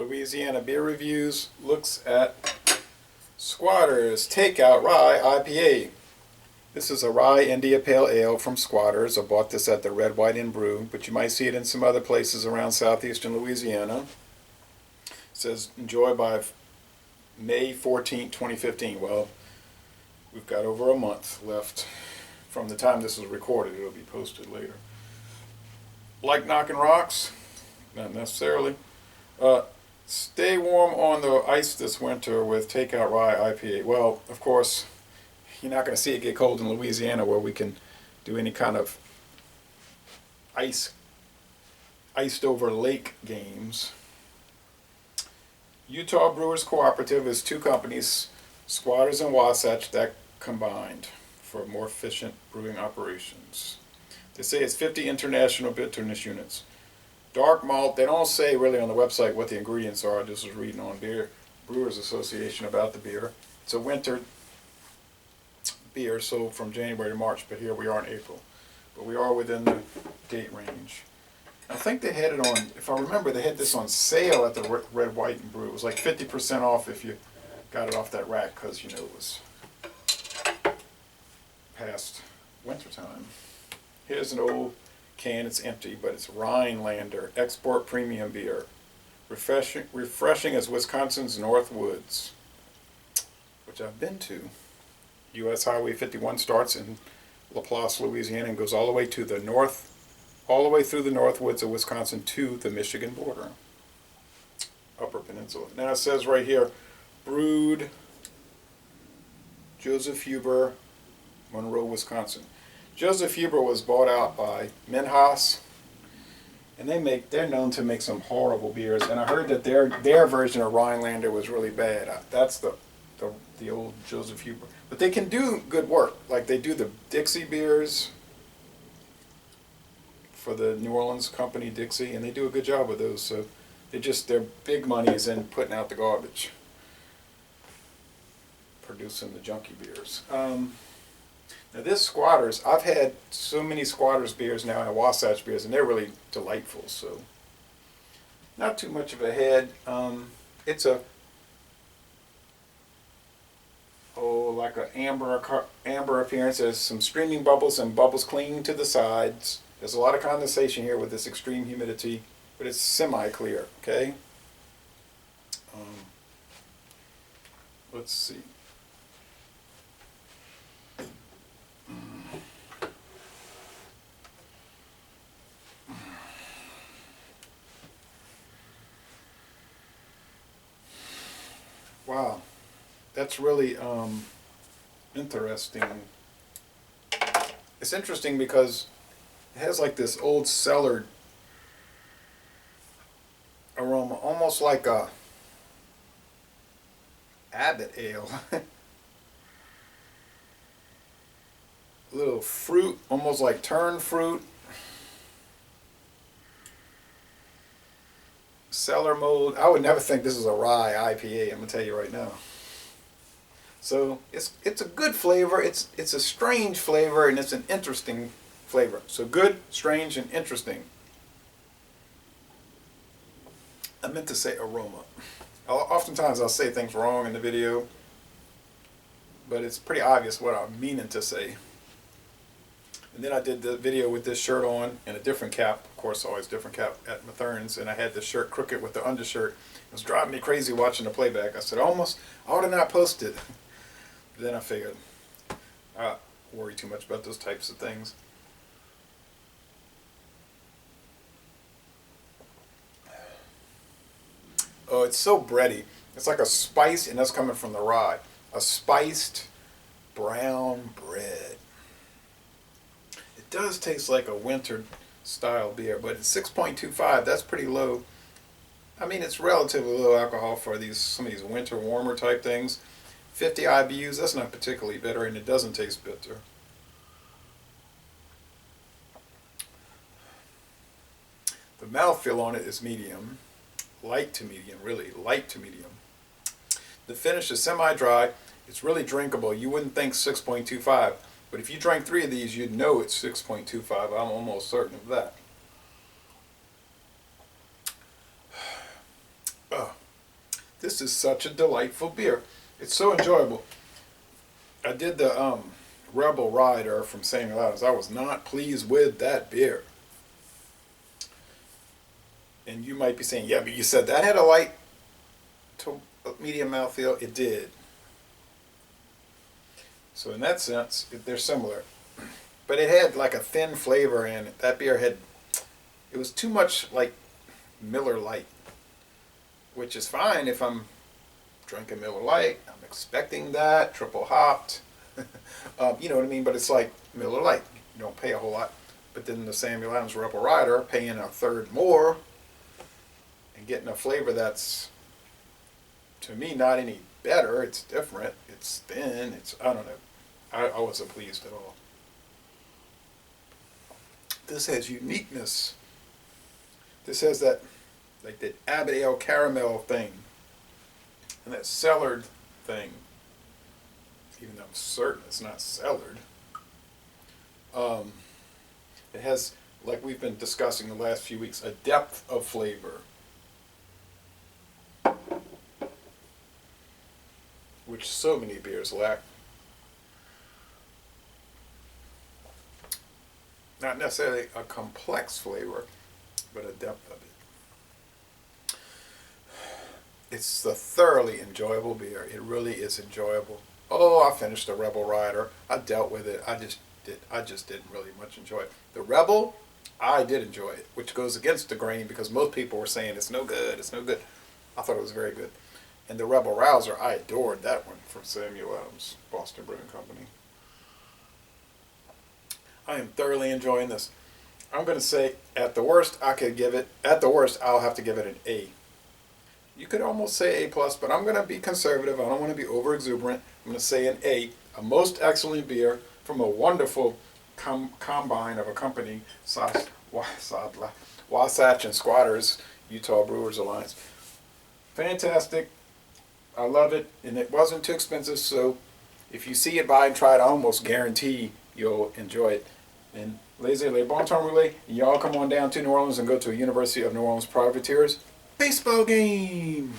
Louisiana Beer Reviews looks at Squatter's Takeout Rye IPA. This is a Rye India Pale Ale from Squatter's. I bought this at the Red, White, and Brewed, but you might see it in some other places around southeastern Louisiana. It says enjoy by May 14, 2015. Well, we've got over a month left from the time this was recorded. It'll be posted later. Like knocking rocks? Not necessarily. Stay warm on the ice this winter with Takeout Rye IPA. Well, of course, you're not going to see it get cold in Louisiana where we can do any kind of iced over lake games. Utah Brewers Cooperative is two companies, Squatter's and Wasatch, that combined for more efficient brewing operations. They say it's 50 international bitterness units. Dark malt, they don't say really on the website what the ingredients are. I just was reading on Beer Brewers Association about the beer. It's a winter beer, so from January to March, but here we are in April. But we are within the date range. I think they had it on, if I remember, they had this on sale at the Red, White, and Brew. It was like 50% off if you got it off that rack because, you know, it was past wintertime. Here's an old can. It's empty, but it's Rhinelander Export Premium Beer. Refreshing as Wisconsin's North Woods, which I've been to. U.S. Highway 51 starts in LaPlace, Louisiana, and goes all the way to the north, all the way through the North Woods of Wisconsin to the Michigan border, Upper Peninsula. Now it says right here, Brewed, Joseph Huber, Monroe, Wisconsin. Joseph Huber was bought out by Minhas, and they're known to make some horrible beers. And I heard that their version of Rhinelander was really bad. That's the old Joseph Huber. But they can do good work. Like they do the Dixie beers for the New Orleans company Dixie, and they do a good job with those. So their big money is in putting out the garbage, producing the junky beers. Now this Squatter's, I've had so many Squatter's beers now and Wasatch beers, and they're really delightful. So not too much of a head. It's like an amber appearance. There's some streaming bubbles and bubbles clinging to the sides. There's a lot of condensation here with this extreme humidity, but it's semi-clear. Okay. Let's see. Wow, that's really interesting. It's interesting because it has like this old cellar aroma, almost like a Abbott ale. A little fruit, almost like turned fruit. Cellar mold. I would never think this is a rye IPA, I'm gonna tell you right now. So it's a good flavor. It's a strange flavor, and it's an interesting flavor. So good, strange, and interesting. I meant to say aroma. Oftentimes I'll say things wrong in the video, but it's pretty obvious what I'm meaning to say. And then I did the video with this shirt on and a different cap, of course always different cap at Mathern's, and I had the shirt crooked with the undershirt. It was driving me crazy watching the playback. I said I ought to not post it. But then I figured I worry too much about those types of things. Oh, it's so bready. It's like a spice, and that's coming from the rye. A spiced brown bread. It does taste like a winter style beer, but it's 6.25. That's pretty low. I mean, it's relatively low alcohol for some of these winter warmer type things. 50 IBUs, that's not particularly bitter, and it doesn't taste bitter. The mouthfeel on it is medium. Light to medium, really. Light to medium. The finish is semi-dry. It's really drinkable. You wouldn't think 6.25. But if you drank 3 of these, you'd know it's 6.25. I'm almost certain of that. Oh, This is such a delightful beer. It's so enjoyable. I did the Rebel Rider from Samuel Adams. I was not pleased with that beer. And you might be saying, yeah, but you said that had a light to medium mouthfeel. It did. So in that sense, they're similar. But it had like a thin flavor in it. That beer had, it was too much like Miller Lite, which is fine if I'm drinking Miller Lite. I'm expecting that, triple hopped. You know what I mean? But it's like Miller Lite. You don't pay a whole lot. But then the Samuel Adams Rebel Rider, paying a third more and getting a flavor that's, to me, not any better. It's different. It's thin. It's, I don't know. I wasn't pleased at all. This has uniqueness. This has that, like that Abbott Ale caramel thing. And that cellared thing. Even though I'm certain it's not cellared. It has, like we've been discussing the last few weeks, a depth of flavor. Which so many beers lack. Not necessarily a complex flavor, but a depth of it. It's a thoroughly enjoyable beer. It really is enjoyable. Oh, I finished the Rebel Rider. I dealt with it. I just didn't really much enjoy it. The Rebel, I did enjoy it, which goes against the grain because most people were saying it's no good, it's no good. I thought it was very good. And the Rebel Rouser, I adored that one from Samuel Adams, Boston Brewing Company. I am thoroughly enjoying this. I'm going to say, at the worst, I'll have to give it an A. You could almost say A+, but I'm going to be conservative. I don't want to be over exuberant. I'm going to say an A, a most excellent beer from a wonderful combine of a company, Wasatch and Squatters, Utah Brewers Alliance. Fantastic. I love it, and it wasn't too expensive, so if you see it, buy and try it. I almost guarantee you'll enjoy it. And les bon temps roulé, y'all come on down to New Orleans and go to a University of New Orleans Privateers baseball game.